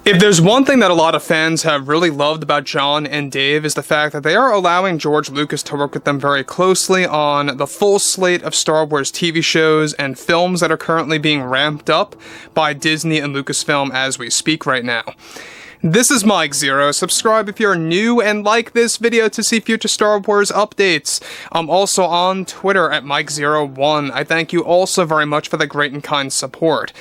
If there's one thing that a lot of fans have really loved about Jon and Dave is the fact that they are allowing George Lucas to work with them very closely on the full slate of Star Wars TV shows and films that are currently being ramped up by Disney and Lucasfilm as we speak right now. This is Mike Zero. Subscribe if you're new and like this video to see future Star Wars updates. I'm also on Twitter at Mike01. I thank you also very much for the great and kind support.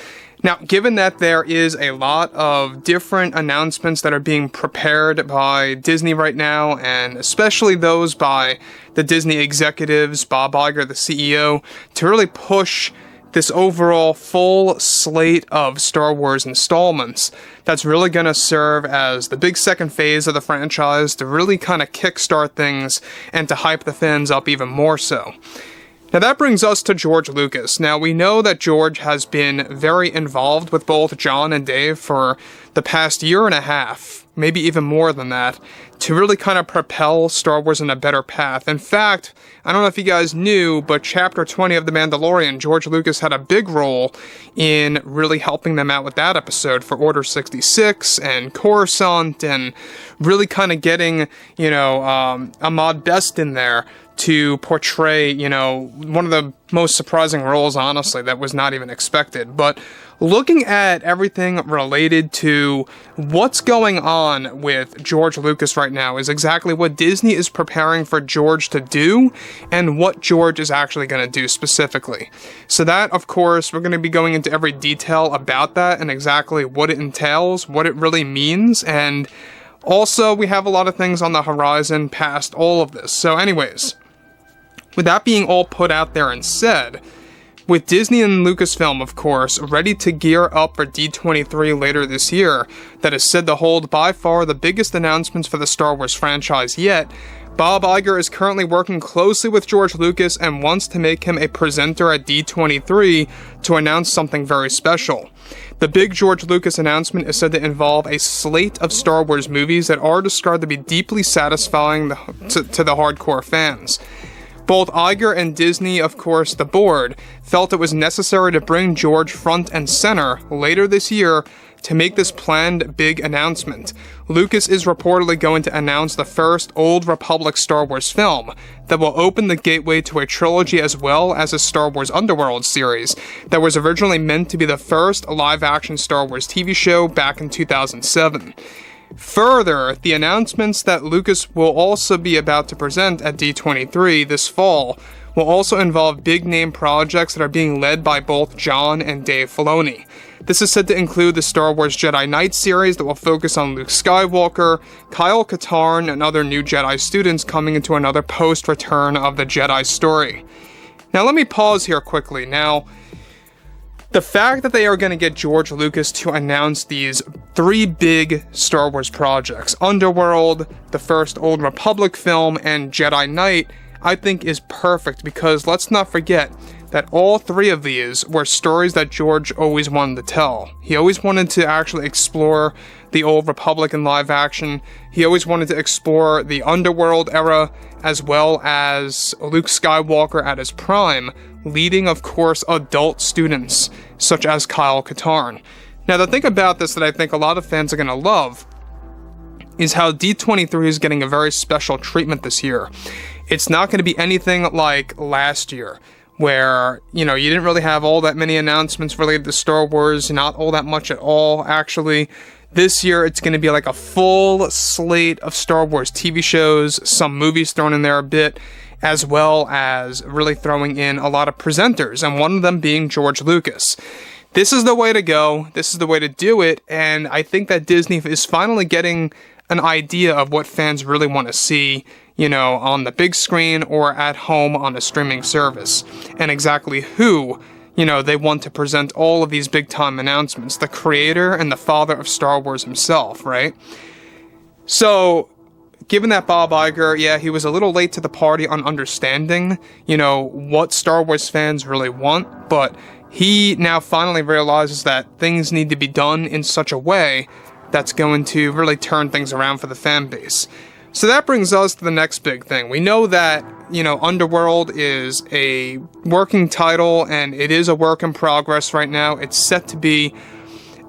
Now, given that there is a lot of different announcements that are being prepared by Disney right now, and especially those by the Disney executives, Bob Iger, the CEO, to really push this overall full slate of Star Wars installments, that's really going to serve as the big second phase of the franchise to really kind of kickstart things and to hype the fans up even more so. Now that brings us to George Lucas. Now we know that George has been very involved with both Jon and Dave for the past year and a half, maybe even more than that, to really kind of propel Star Wars in a better path. In fact, I don't know if you guys knew, but Chapter 20 of The Mandalorian, George Lucas had a big role in really helping them out with that episode for Order 66 and Coruscant, and really kind of getting, Ahmad Best in there to portray, one of the most surprising roles, honestly, that was not even expected. But looking at everything related to what's going on with George Lucas right now is exactly what Disney is preparing for George to do and what George is actually going to do specifically. So that, of course, we're going to be going into every detail about that and exactly what it entails, what it really means, and also we have a lot of things on the horizon past all of this. So anyways, with that being all put out there and said, with Disney and Lucasfilm, of course, ready to gear up for D23 later this year, that is said to hold by far the biggest announcements for the Star Wars franchise yet, Bob Iger is currently working closely with George Lucas and wants to make him a presenter at D23 to announce something very special. The big George Lucas announcement is said to involve a slate of Star Wars movies that are described to be deeply satisfying to the hardcore fans. Both Iger and Disney, of course, the board, felt it was necessary to bring George front and center later this year to make this planned big announcement. Lucas is reportedly going to announce the first Old Republic Star Wars film that will open the gateway to a trilogy as well as a Star Wars Underworld series that was originally meant to be the first live-action Star Wars TV show back in 2007. Further, the announcements that Lucas will also be about to present at D23 this fall will also involve big-name projects that are being led by both Jon and Dave Filoni. This is said to include the Star Wars Jedi Knight series that will focus on Luke Skywalker, Kyle Katarn, and other new Jedi students coming into another post-Return of the Jedi story. Now let me pause here quickly. Now, the fact that they are going to get George Lucas to announce these three big Star Wars projects, Underworld, the first Old Republic film, and Jedi Knight, I think is perfect because let's not forget that all three of these were stories that George always wanted to tell. He always wanted to actually explore the Old Republic in live action. He always wanted to explore the Underworld era as well as Luke Skywalker at his prime, leading, of course, adult students such as Kyle Katarn. Now, the thing about this that I think a lot of fans are going to love is how D23 is getting a very special treatment this year. It's not going to be anything like last year, where, you didn't really have all that many announcements related to Star Wars, not all that much at all, actually. This year, it's going to be like a full slate of Star Wars TV shows, some movies thrown in there a bit, as well as really throwing in a lot of presenters, and one of them being George Lucas. This is the way to go, this is the way to do it, and I think that Disney is finally getting an idea of what fans really want to see, on the big screen or at home on a streaming service, and exactly who, they want to present all of these big-time announcements, the creator and the father of Star Wars himself, right? So, given that Bob Iger, he was a little late to the party on understanding, what Star Wars fans really want, but he now finally realizes that things need to be done in such a way that's going to really turn things around for the fan base. So that brings us to the next big thing. We know that, Underworld is a working title, and it is a work in progress right now. It's set to be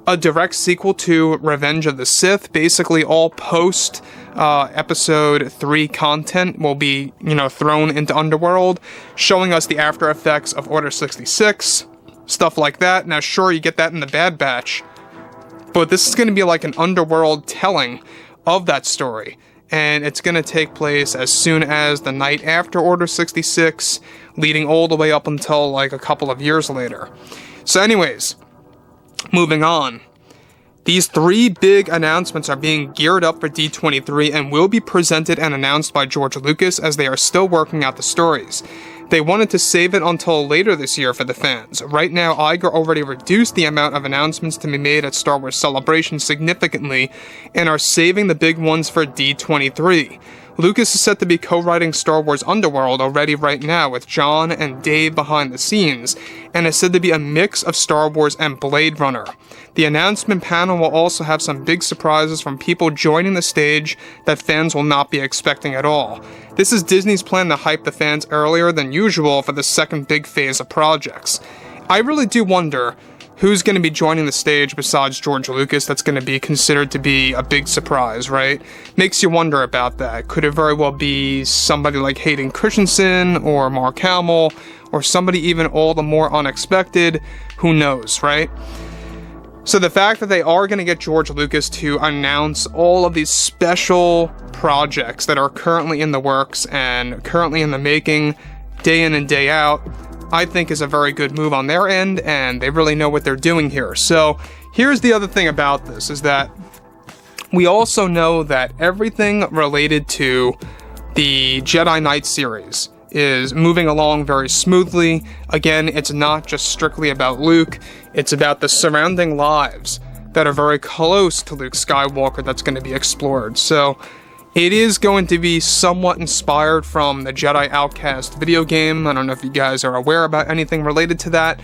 a direct sequel to Revenge of the Sith. Basically, all post episode 3 content will be, thrown into Underworld, showing us the after effects of Order 66, stuff like that. Now, sure, you get that in the Bad Batch, but this is going to be like an Underworld telling of that story, and it's going to take place as soon as the night after Order 66, leading all the way up until like a couple of years later. So anyways, moving on. These 3 big announcements are being geared up for D23 and will be presented and announced by George Lucas as they are still working out the stories. They wanted to save it until later this year for the fans. Right now, Iger already reduced the amount of announcements to be made at Star Wars Celebration significantly and are saving the big ones for D23. Lucas is set to be co-writing Star Wars Underworld already right now with John and Dave behind the scenes, and is said to be a mix of Star Wars and Blade Runner. The announcement panel will also have some big surprises from people joining the stage that fans will not be expecting at all. This is Disney's plan to hype the fans earlier than usual for the second big phase of projects. I really do wonder who's going to be joining the stage besides George Lucas that's going to be considered to be a big surprise, right? Makes you wonder about that. Could it very well be somebody like Hayden Christensen or Mark Hamill, or somebody even all the more unexpected? Who knows, right? So the fact that they are going to get George Lucas to announce all of these special projects that are currently in the works and currently in the making, day in and day out, I think is a very good move on their end, and they really know what they're doing here. So here's the other thing about this, is that we also know that everything related to the Jedi Knight series is moving along very smoothly. Again, it's not just strictly about Luke, it's about the surrounding lives that are very close to Luke Skywalker that's going to be explored. So it is going to be somewhat inspired from the Jedi Outcast video game. I don't know if you guys are aware about anything related to that,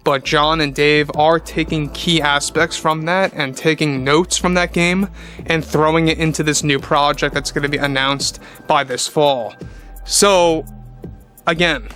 but John and Dave are taking key aspects from that and taking notes from that game and throwing it into this new project that's going to be announced by this fall. So, again,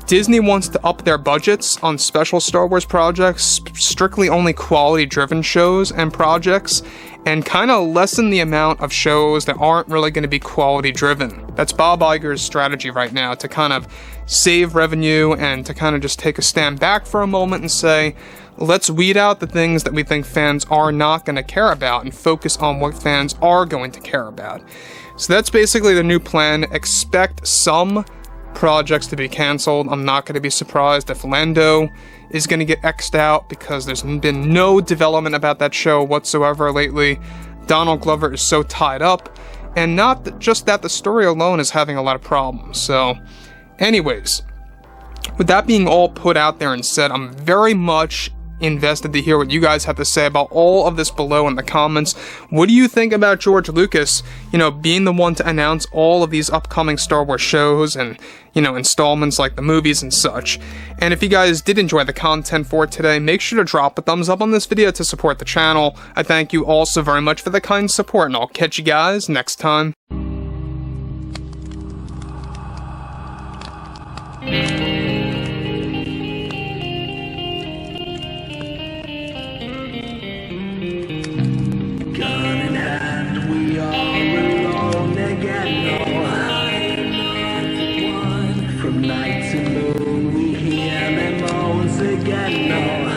Disney wants to up their budgets on special Star Wars projects, strictly only quality-driven shows and projects, and kind of lessen the amount of shows that aren't really going to be quality-driven. That's Bob Iger's strategy right now, to kind of save revenue and to kind of just take a stand back for a moment and say, let's weed out the things that we think fans are not going to care about and focus on what fans are going to care about. So that's basically the new plan. Expect some projects to be cancelled. I'm not going to be surprised if Lando is going to get X'd out, because there's been no development about that show whatsoever lately. Donald Glover is so tied up, and not just that, the story alone is having a lot of problems. So, anyways, with that being all put out there and said, I'm very much invested to hear what you guys have to say about all of this below in the comments. What do you think about George Lucas, being the one to announce all of these upcoming Star Wars shows and, installments like the movies and such? And if you guys did enjoy the content for today, make sure to drop a thumbs up on this video to support the channel. I thank you all so very much for the kind support, and I'll catch you guys next time. From night to moon, we hear them moans again. No.